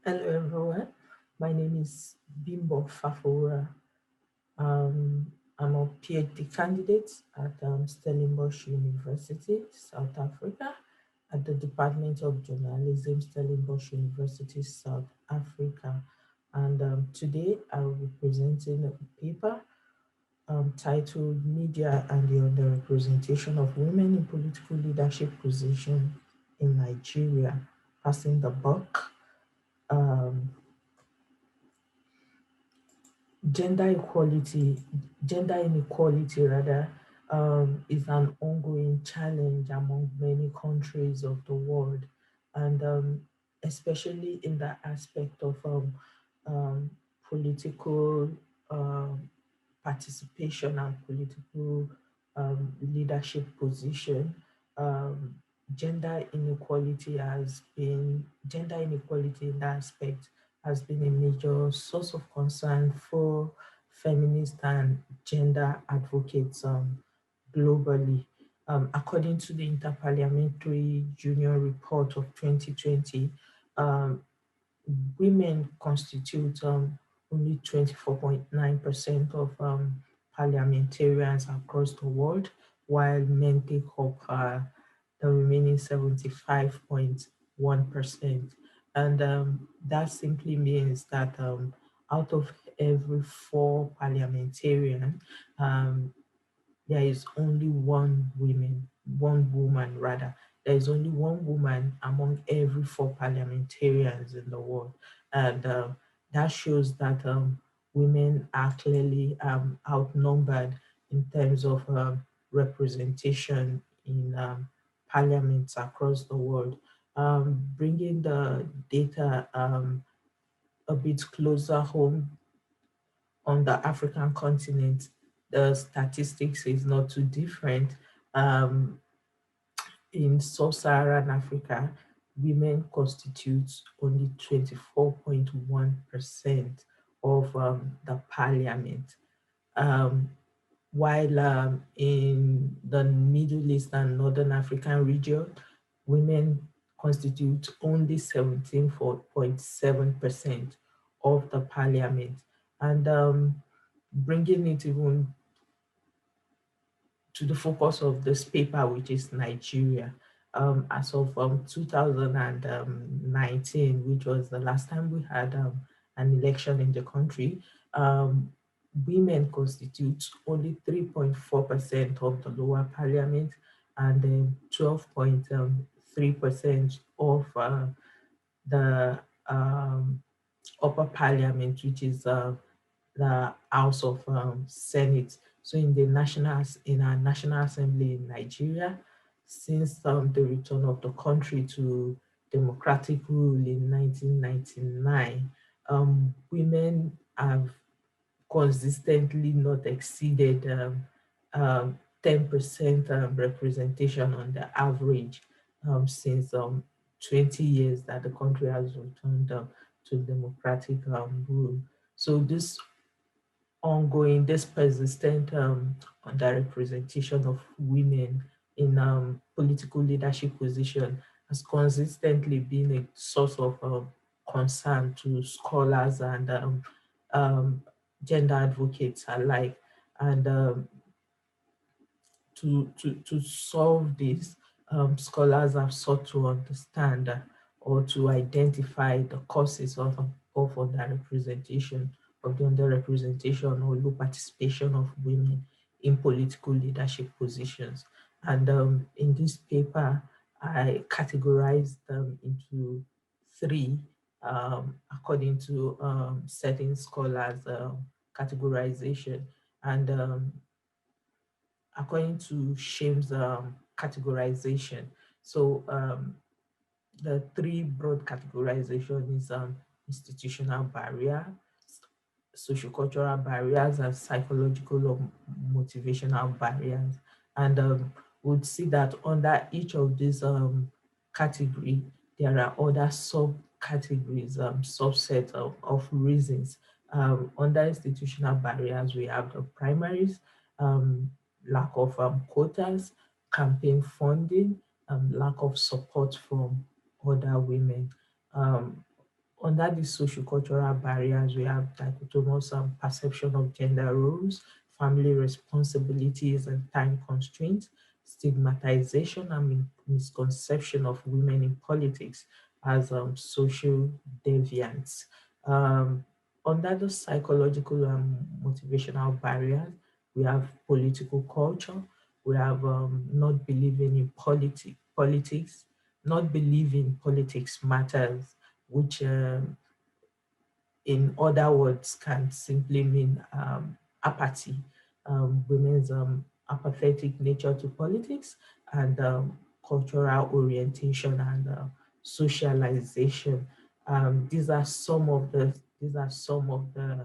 Hello everyone, my name is Bimbo Fafowora. I'm a PhD candidate at Stellenbosch University, South Africa, at the Department of Journalism, Stellenbosch University, South Africa. And today I will be presenting a paper titled Media and the Underrepresentation of Women in Political Leadership Positions in Nigeria, passing the buck. Um, gender inequality rather, is an ongoing challenge among many countries of the world, and especially in the aspect of um, political um, participation and political leadership position. Um, gender inequality in that aspect has been a major source of concern for feminist and gender advocates globally. According to the Interparliamentary Union Report of 2020, um, women constitute only 24.9% of parliamentarians across the world, while men take up the remaining 75.1%. And that simply means that out of every four parliamentarian, um, there is only one woman rather. There is only one woman among every four parliamentarians in the world. And that shows that women are clearly outnumbered in terms of representation in parliaments across the world. Bringing the data a bit closer home on the African continent, the statistics is not too different. Um, in sub-Saharan Africa, women constitute only 24.1% of the parliament. Um, while in the Middle East and Northern African region, women constitute only 17.7% of the parliament. And bringing it even to the focus of this paper, which is Nigeria. As of 2019, which was the last time we had an election in the country, women constitute only 3.4% of the lower parliament and 12.3% of the upper parliament, which is the House of Senate. So in our National Assembly in Nigeria, since the return of the country to democratic rule in 1999, women have consistently not exceeded 10% representation on the average since 20 years that the country has returned to democratic rule. So this persistent underrepresentation of women in political leadership position has consistently been a source of concern to scholars and um, gender advocates alike. And to solve this, scholars have sought to understand or to identify the causes of underrepresentation or low participation of women in political leadership positions. And in this paper, I categorized them into three, according to certain scholars' categorization. And according to Shame's categorization. So the three broad categorization is institutional barrier, sociocultural barriers, and psychological or motivational barriers. And we'd see that under each of these category, there are other subcategories, subset of reasons. Under institutional barriers, we have the primaries, um, lack of quotas, campaign funding, lack of support from other women. Um, Under the social-cultural barriers, we have dichotomous perception of gender roles, family responsibilities and time constraints, stigmatization and misconception of women in politics as social deviants. Um, Under the psychological and motivational barriers, we have political culture, we have not believing in politics, not believing politics matters, which in other words can simply mean apathy, women's apathetic nature to politics, and cultural orientation and socialization. These are some of the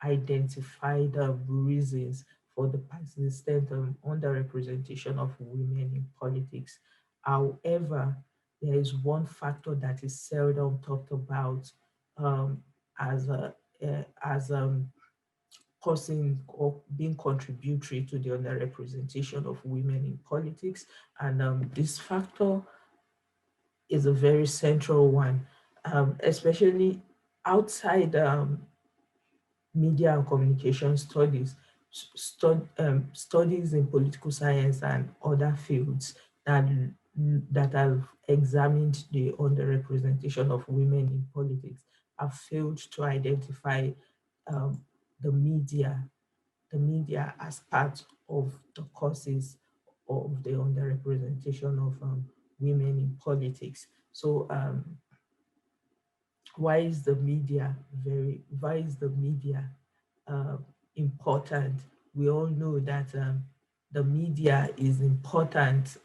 identified reasons for the persistent underrepresentation of women in politics. However, there is one factor that is seldom talked about um, as a as causing or being contributory to the underrepresentation of women in politics, and this factor is a very central one, especially outside media and communication studies, studies in political science and other fields that that have examined the underrepresentation of women in politics have failed to identify um, the media, the media as part of the causes of the underrepresentation of women in politics. So why is the media uh, important? We all know that the media is important,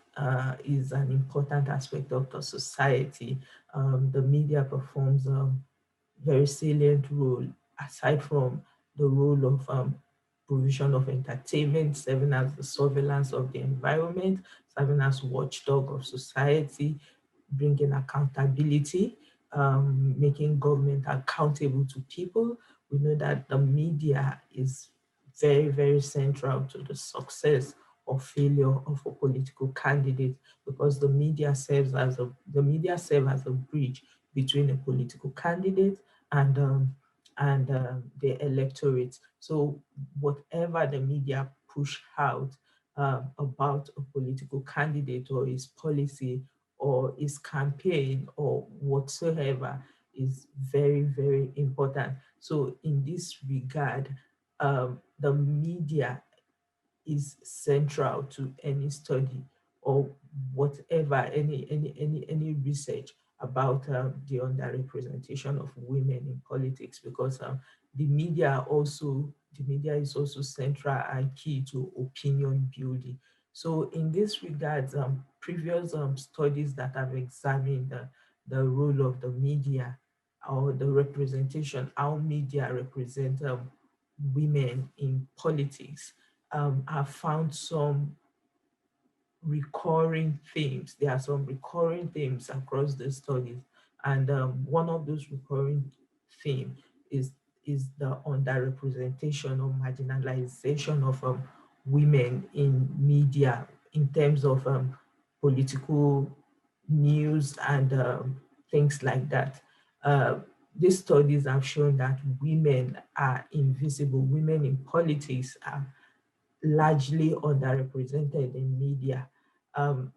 is an important aspect of the society. The media performs very salient role, aside from the role of provision of entertainment, serving as the surveillance of the environment, serving as watchdog of society, bringing accountability, making government accountable to people. We know that the media is very, very central to the success or failure of a political candidate, because the media serves as a bridge between a political candidate and the electorate. So whatever the media push out about a political candidate or his policy or his campaign or whatsoever is very, very important. So in this regard, the media is central to any study or whatever, any research about the underrepresentation of women in politics, because the media is also central and key to opinion building. So in this regard, previous studies that have examined the role of the media or the representation, how media represent women in politics, have found some recurring themes. There are some recurring themes across the studies, and one of those recurring theme is the underrepresentation or marginalization of women in media in terms of political news and things like that. Uh, these studies have shown that women are invisible. Women in politics are largely underrepresented in media.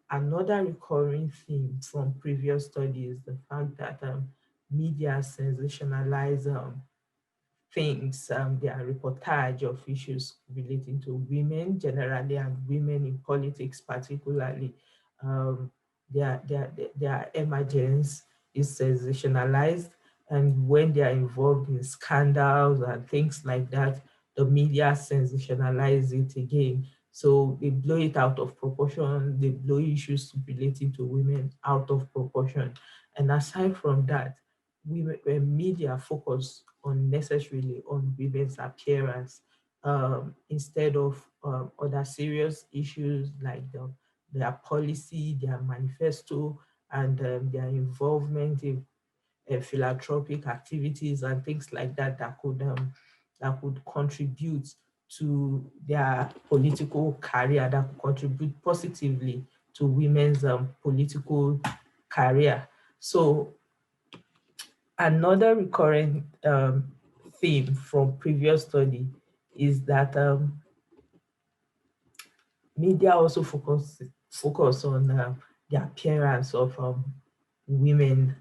Another recurring theme from previous studies is the fact that media sensationalize things, their reportage of issues relating to women generally and women in politics particularly. Um, their emergence is sensationalized, and when they are involved in scandals and things like that, the media sensationalize it again. So they blow it out of proportion, they blow issues relating to women out of proportion. And aside from that, women, media focus unnecessarily on women's appearance, instead of other serious issues like their policy, their manifesto, and their involvement in philanthropic activities and things like that that could contribute to their political career, that could contribute positively to women's political career. So another recurrent theme from previous study is that media also focus on the appearance of women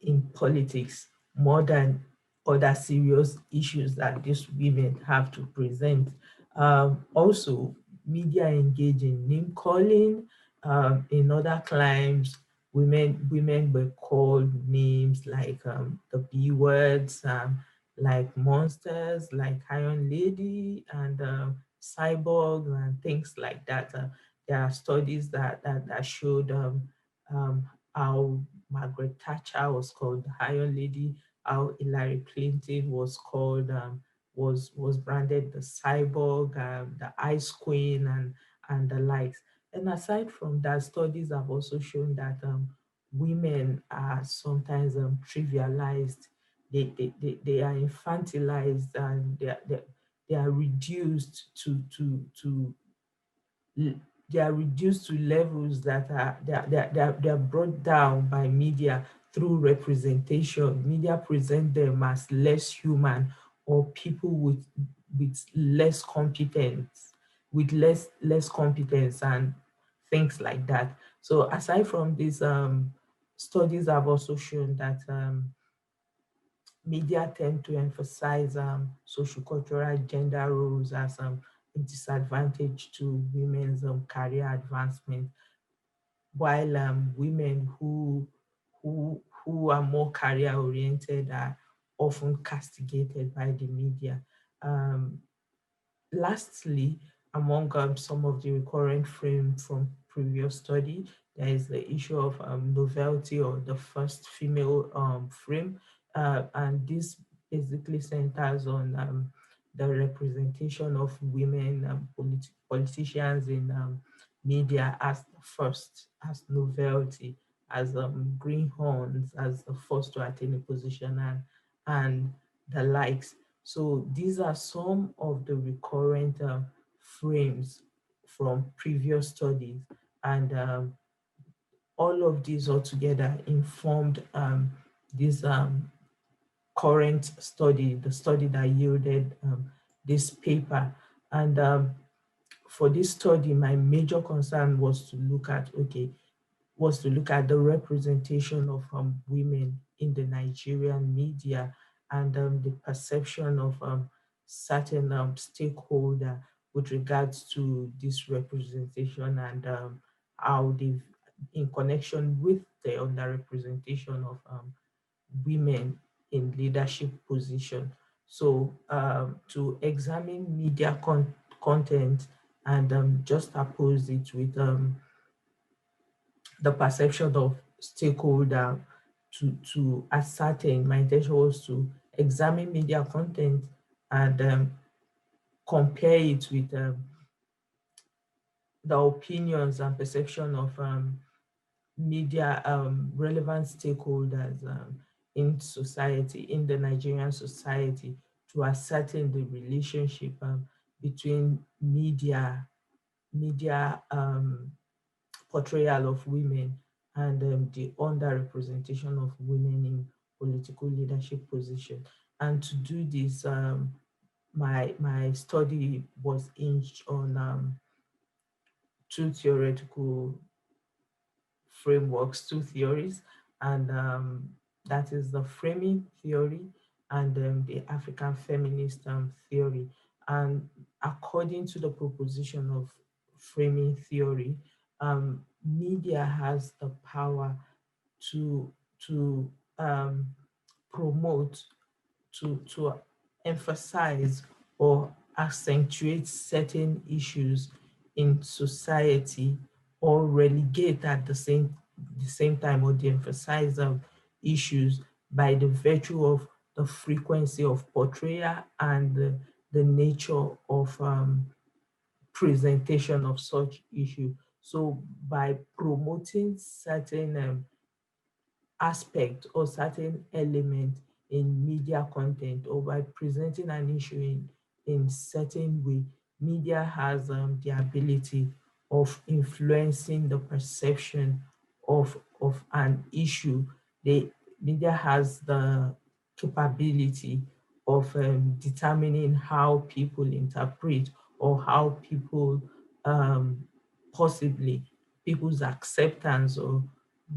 in politics more than other serious issues that these women have to present. Also, media engage in name calling. In other climes, women were called names like the B words, like monsters, like Iron Lady, and cyborg, and things like that. There are studies that showed how Margaret Thatcher was called the Iron Lady, how Hillary Clinton was called, was branded the cyborg, the ice queen, and the likes. And aside from that, studies have also shown that women are sometimes trivialized. They are infantilized, and they are reduced to l- they are reduced to levels that are they are brought down by media through representation. Media present them as less human, or people with less competence, less competence and things like that. So aside from this, studies have also shown that media tend to emphasize sociocultural gender roles as a disadvantage to women's career advancement, while women who are more career oriented are often castigated by the media. Um, Lastly, among some of the recurrent frame from previous study, there is the issue of novelty, or the first female frame, and this basically centers on the representation of women politicians in media as the first, as novelty, as greenhorns, as the first to attain a position, and the likes. So these are some of the recurrent frames from previous studies, and all of these altogether informed this current study, the study that yielded this paper. And for this study, my major concern was to look at, the representation of women in the Nigerian media, and the perception of certain stakeholder with regards to this representation, and how they've, in connection with the underrepresentation of women in leadership position. So to examine media content, and just oppose it with the perception of stakeholder, to ascertain, my intention was to examine media content, and compare it with the opinions and perception of media relevant stakeholders in society, in the Nigerian society, to ascertain the relationship between media portrayal of women, and the underrepresentation of women in political leadership position. And to do this, my study was hinged on two theoretical frameworks, two theories, and that is the framing theory, and the African feminist theory. And according to the proposition of framing theory, media has the power to to um, promote, to emphasize or accentuate certain issues in society, or relegate at the same time, or de-emphasize issues by the virtue of the frequency of portrayal and the nature of presentation of such issue. So by promoting certain aspect or certain element in media content, or by presenting an issue in certain way, media has the ability of influencing the perception of an issue. The media has the capability of determining how people interpret, or how people um, possibly people's acceptance or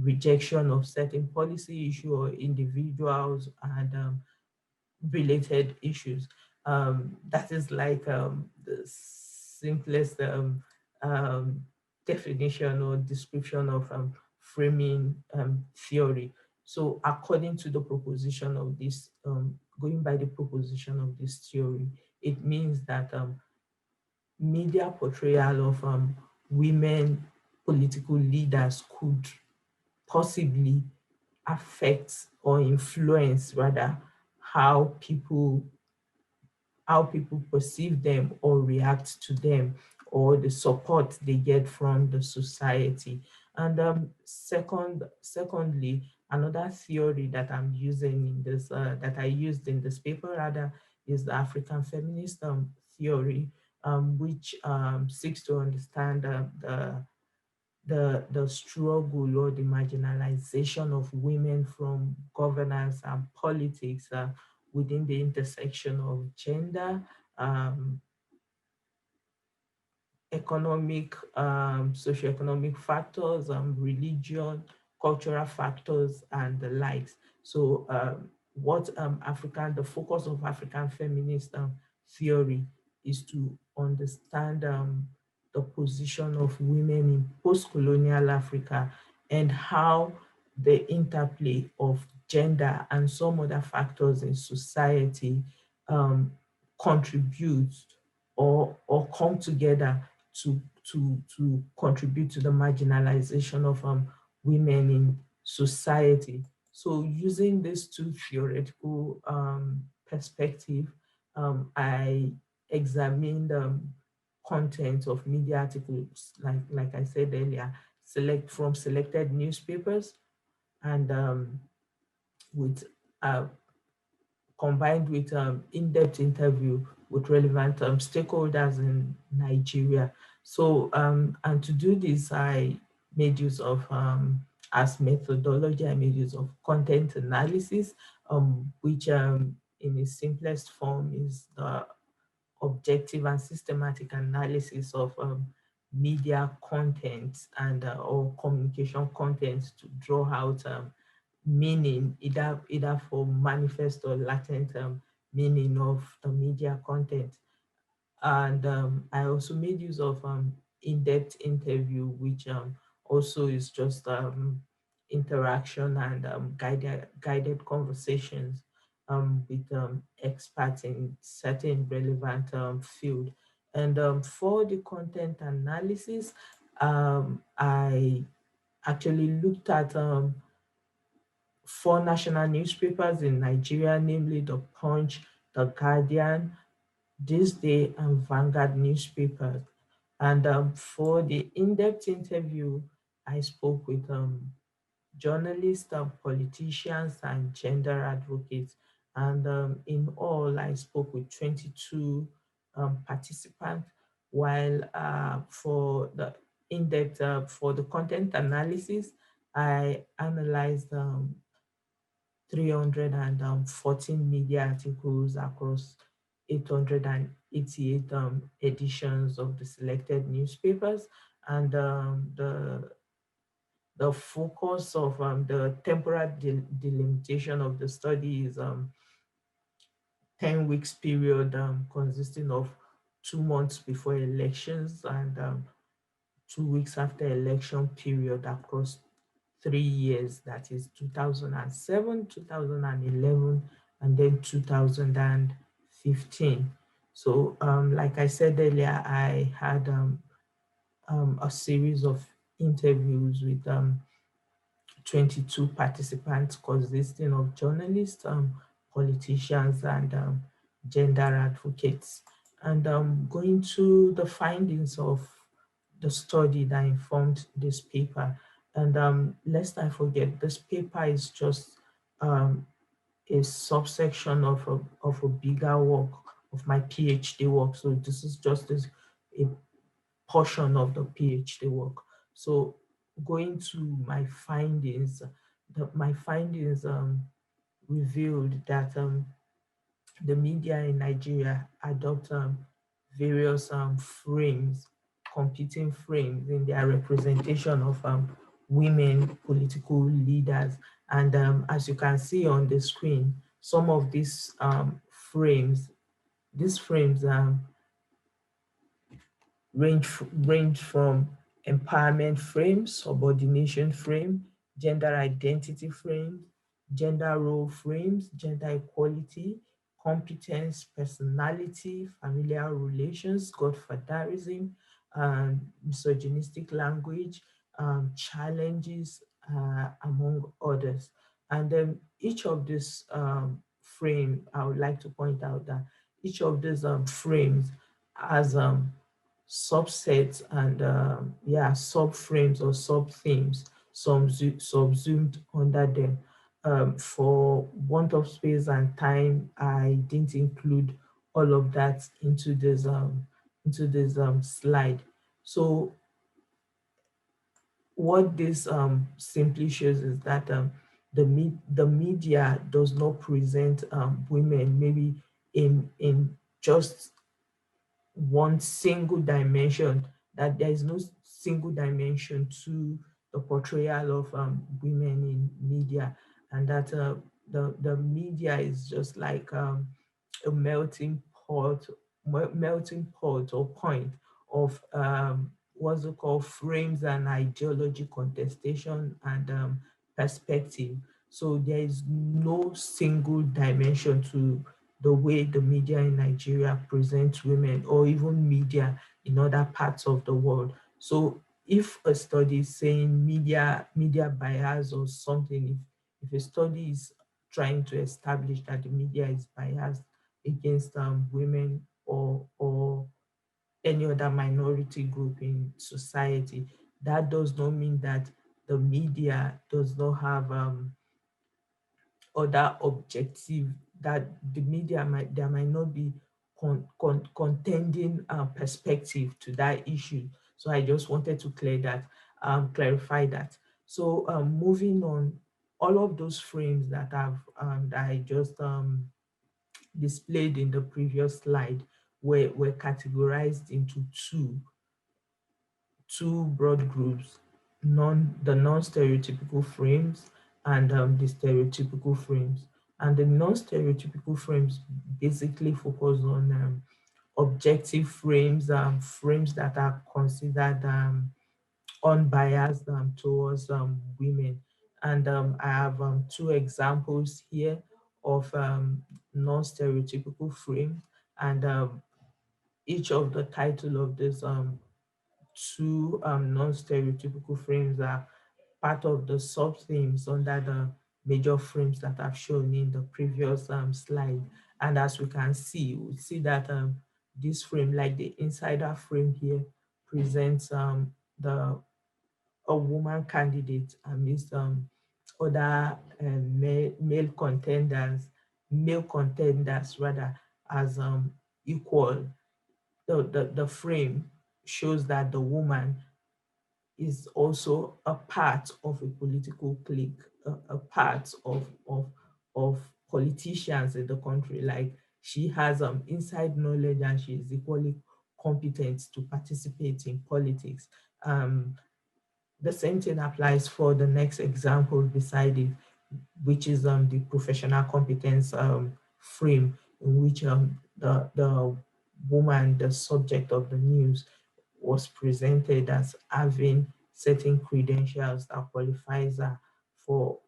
rejection of certain policy issue or individuals and related issues. That is like the simplest um, definition or description of framing theory. So according to the proposition of this, going by the proposition of this theory, it means that media portrayal of women political leaders could possibly affect or influence rather how people how people perceive them or react to them, or the support they get from the society. And secondly, another theory that I'm using in this that I used in this paper rather is the African feminist theory, which seeks to understand the struggle or the marginalization of women from governance and politics within the intersection of gender, um, economic, socioeconomic factors, religion, cultural factors, and the likes. So, what the focus of African feminist theory is to understand the position of women in post-colonial Africa, and how the interplay of gender and some other factors in society um, contributes or come together to contribute to the marginalization of women in society. So using these two theoretical perspective, I examined content of media articles, like I said earlier, selected newspapers, and with uh, combined with in-depth interview with relevant stakeholders in Nigeria. So, and to do this, I made use of, as methodology, I made use of content analysis, which in its simplest form is the objective and systematic analysis of media content and or communication content to draw out meaning, either for manifest or latent meaning of the media content. And I also made use of in-depth interview, which also is just interaction and guided conversations with experts in certain relevant field. And for the content analysis, I actually looked at four national newspapers in Nigeria, namely The Punch, The Guardian, This Day, and Vanguard newspapers. And for the in-depth interview, I spoke with journalists, politicians, and gender advocates. And in all, I spoke with 22 participants, while for the content analysis, I analyzed 314 media articles across 888 editions of the selected newspapers. And the focus of the temporal delimitation of the study is 10 weeks period consisting of 2 months before elections and 2 weeks after election period across 3 years, that is 2007, 2011, and then 2015. So, like I said earlier, I had a series of interviews with 22 participants consisting of journalists, politicians, and gender advocates. And going to the findings of the study that informed this paper. And lest I forget, this paper is just um, a subsection of a bigger work, of my PhD work. So this is just a portion of the PhD work. So going to my findings, my findings revealed that the media in Nigeria adopt various frames, competing frames in their representation of women political leaders. And as you can see on the screen, some of frames, these frames range from empowerment frame, subordination frame, gender identity frame, gender role frames, gender equality, competence, personality, familial relations, godfatherism, misogynistic language, challenges, among others. And then each of these frame, I would like to point out that each of these frames has subsets and subframes or sub themes subsumed under them. For want of space and time, I didn't include all of that into this slide. So what this simply shows is that the media does not present women maybe in just one single dimension, that there is no single dimension to the portrayal of women in media, and that the media is just like a melting pot or point of what's it called, frames and ideology contestation and perspective. So there is no single dimension to the way the media in Nigeria presents women, or even media in other parts of the world. So if a study is saying media bias or something, if a study is trying to establish that the media is biased against women or any other minority group in society, that does not mean that the media does not have other objective, that the media there might not be contending perspective to that issue. So I just wanted to clarify that. So moving on, all of those frames that I just displayed in the previous slide were categorized into two broad groups, the non-stereotypical frames and the stereotypical frames. And the non-stereotypical frames basically focus on objective frames, frames that are considered unbiased towards women. And I have two examples here of non-stereotypical frames, and each of the title of this two non-stereotypical frames are part of the sub-themes under the major frames that I've shown in the previous slide. And as we can see, we see that this frame, like the insider frame here, presents the a woman candidate amidst other male contenders rather, as equal. The frame shows that the woman is also a part of a political clique, a part of politicians in the country. Like, she has inside knowledge and she is equally competent to participate in politics. The same thing applies for the next example beside it, which is the professional competence frame, in which the woman, the subject of the news, was presented as having certain credentials that qualifies her for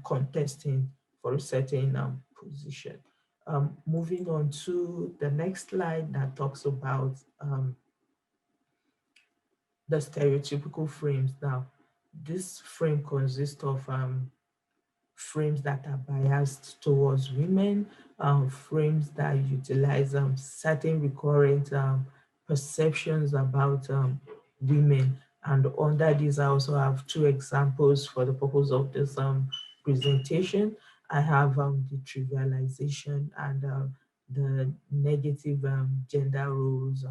contesting for a certain position. Moving on to the next slide that talks about the stereotypical frames now. This frame consists of frames that are biased towards women, frames that utilize certain recurrent perceptions about women. And under this, I also have two examples for the purpose of this presentation. I have the trivialization and the negative gender roles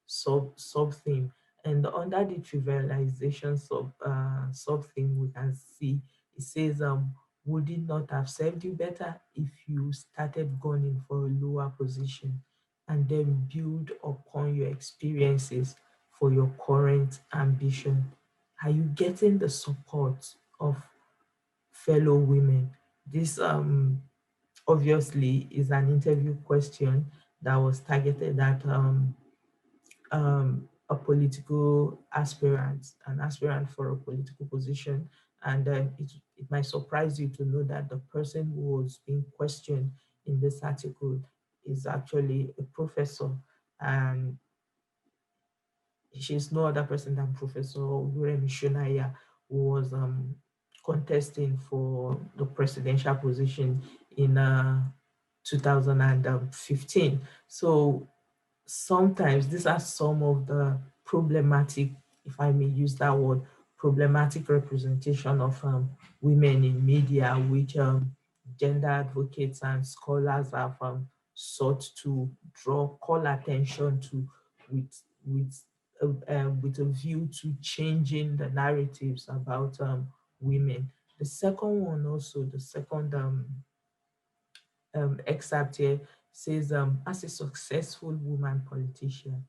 sub theme. And under the trivialization sub theme, we can see it says would it not have served you better if you started gunning for a lower position and then build upon your experiences for your current ambition? Are you getting the support of fellow women? This obviously is an interview question that was targeted at a political aspirant, an aspirant for a political position. And it might surprise you to know that the person who was being questioned in this article is actually a professor. And she's no other person than Professor Uremi Shunaya, who was contesting for the presidential position in 2015. So sometimes these are some of the problematic, if I may use that word, problematic representation of women in media, which gender advocates and scholars have sought to call attention to with a view to changing the narratives about women. The second one also, the second excerpt here says, as a successful woman politician,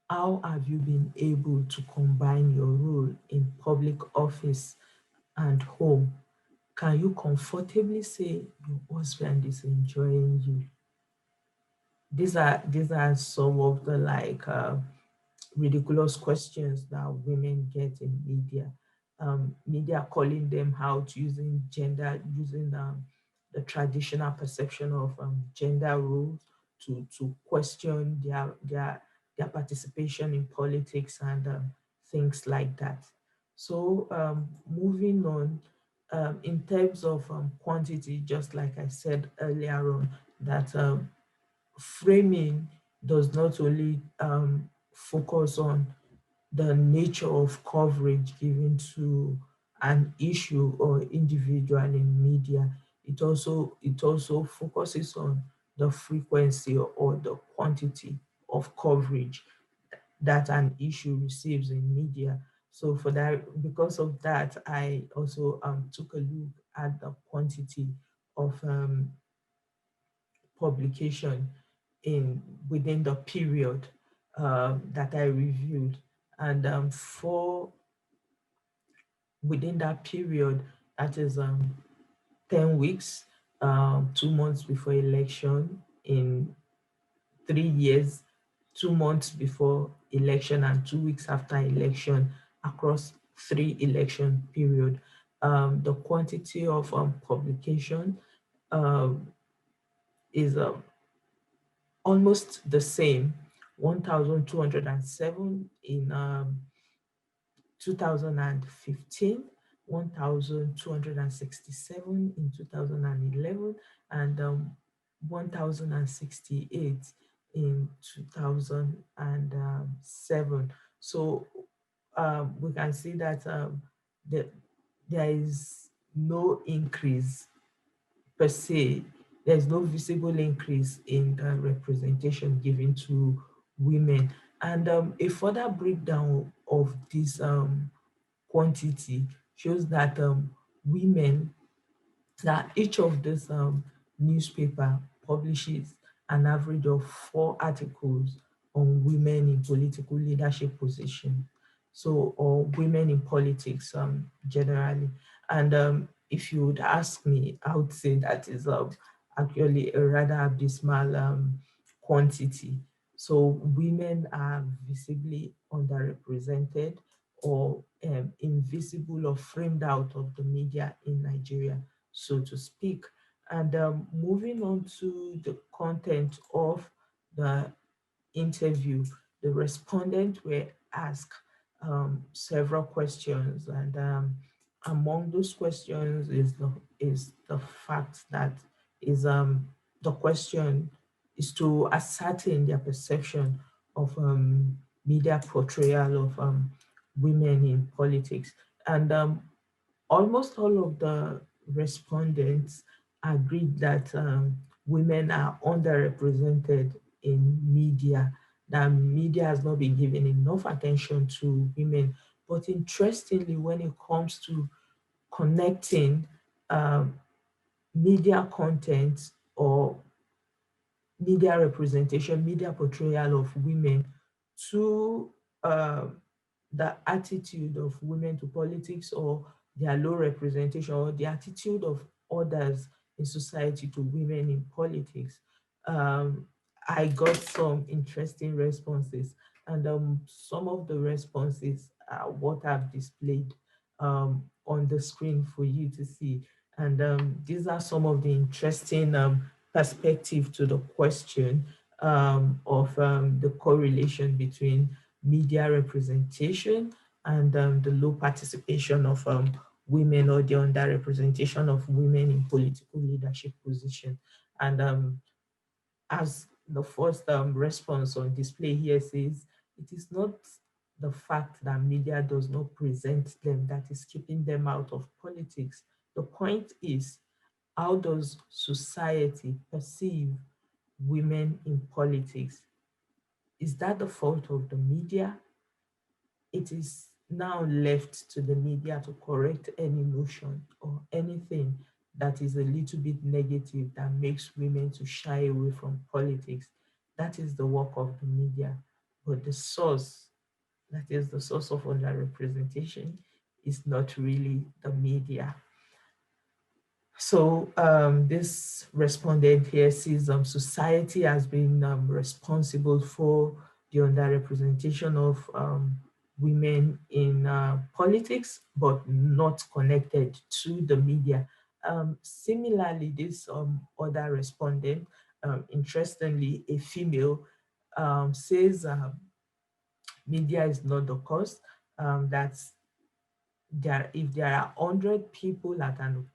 how have you been able to combine your role in public office and home? Can you comfortably say your husband is enjoying you? These are some of the ridiculous questions that women get in media. Media calling them out using gender, using the traditional perception of gender roles to question their participation in politics and things like that. So moving on, in terms of quantity, just like I said earlier on, that framing does not only focus on the nature of coverage given to an issue or individual in media. It also focuses on the frequency or the quantity of coverage that an issue receives in media. So for that, because of that, I also took a look at the quantity of publication in within the period that I reviewed. And for within that period, that is 10 weeks, 2 months before election, in 3 years, 2 months before election, and 2 weeks after election, across 3 election period. The quantity of publication um, is almost the same, 1,207 in 2015, 1,267 in 2011, and 1,068 in 2007. So we can see that the, there is no increase per se. There's no visible increase in the representation given to women. And a further breakdown of this quantity shows that women, that each of this newspaper publishes an average of 4 articles on women in political leadership position, so or women in politics generally. And if you would ask me, I would say that is actually a rather abysmal quantity. So women are visibly underrepresented or invisible or framed out of the media in Nigeria, so to speak. And moving on to the content of the interview, the respondents were asked several questions, and among those questions is the fact that is the question is to ascertain their perception of media portrayal of women in politics, and almost all of the respondents agreed that women are underrepresented in media, that media has not been given enough attention to women. But interestingly, when it comes to connecting um, media content or media representation, media portrayal of women to um, the attitude of women to politics, or their low representation, or the attitude of others in society to women in politics. Um, I got some interesting responses, and some of the responses are what I've displayed on the screen for you to see. And these are some of the interesting perspective to the question of the correlation between media representation and the low participation of women, or the underrepresentation of women in political leadership position. And as the first response on display here says, it is not the fact that media does not present them that is keeping them out of politics. The point is, how does society perceive women in politics? Is that the fault of the media? It is now left to the media to correct any notion or anything that is a little bit negative that makes women to shy away from politics. That is the work of the media. But the source, that is the source of underrepresentation, is not really the media. So this respondent here sees society as being responsible for the underrepresentation of women in politics, but not connected to the media. Similarly, this other respondent, interestingly, a female, says media is not the cause. That's there. If there are 100 people at an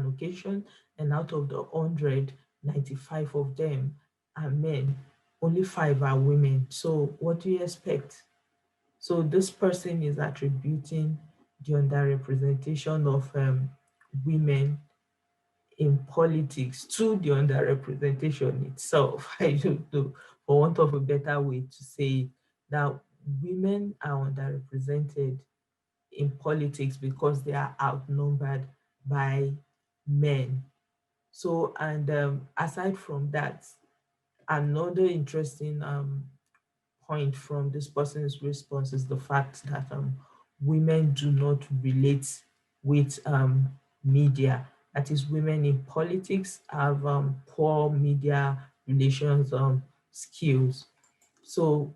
occasion, and out of the 100, 95 of them are men, only 5 are women. So what do you expect? So this person is attributing the underrepresentation of women in politics to the underrepresentation itself. I don't know, for want of a better way to say it, that women are underrepresented in politics because they are outnumbered by men. So, and aside from that, another interesting point from this person's response is the fact that women do not relate with media. That is, women in politics have poor media relations skills. So,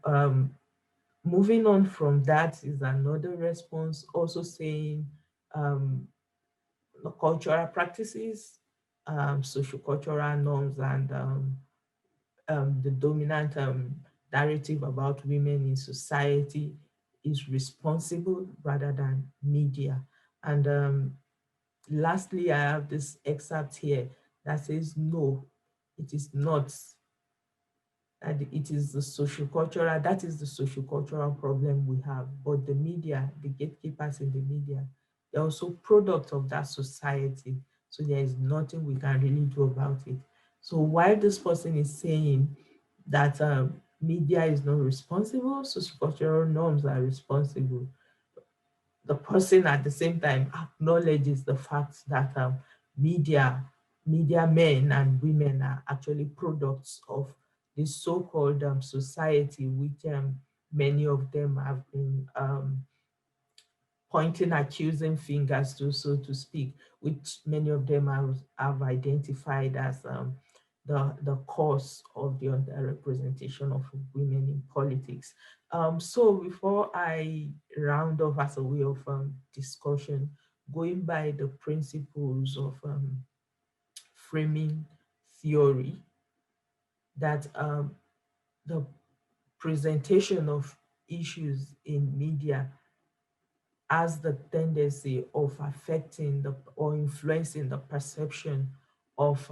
moving on from that is another response, also saying um, the cultural practices, social-cultural norms, and the dominant narrative about women in society is responsible rather than media. And lastly, I have this excerpt here that says, no, it is not, and it is the social cultural, that is the social cultural problem we have. But the media, the gatekeepers in the media, they're also product of that society. So there is nothing we can really do about it. So while this person is saying that media is not responsible, social cultural norms are responsible, the person at the same time acknowledges the fact that media media men and women are actually products of this so-called society, which many of them have been pointing accusing fingers to, so to speak, which many of them have identified as the cause of the underrepresentation of women in politics. So before I round off as a way of discussion, going by the principles of framing theory, that the presentation of issues in media has the tendency of affecting or influencing the perception of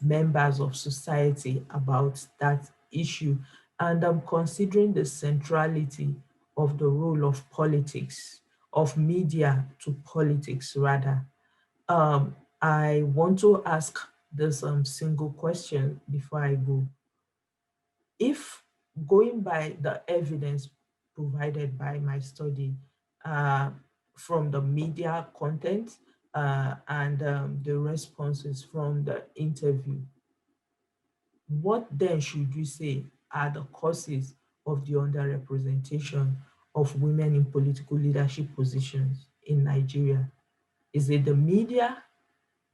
members of society about that issue. And I'm considering the centrality of the role of politics, of media to politics rather. I want to ask this single question before I go. If going by the evidence provided by my study, uh, from the media content, and the responses from the interview, what then should we say are the causes of the underrepresentation of women in political leadership positions in Nigeria? Is it the media?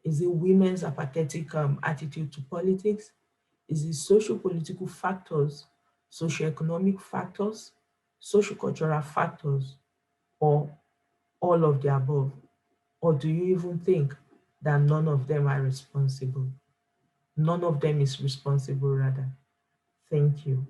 Is it women's apathetic attitude to politics? Is it social-political factors, socio-economic factors, social-cultural factors, or all of the above? Or do you even think that none of them are responsible? None of them is responsible, rather. Thank you.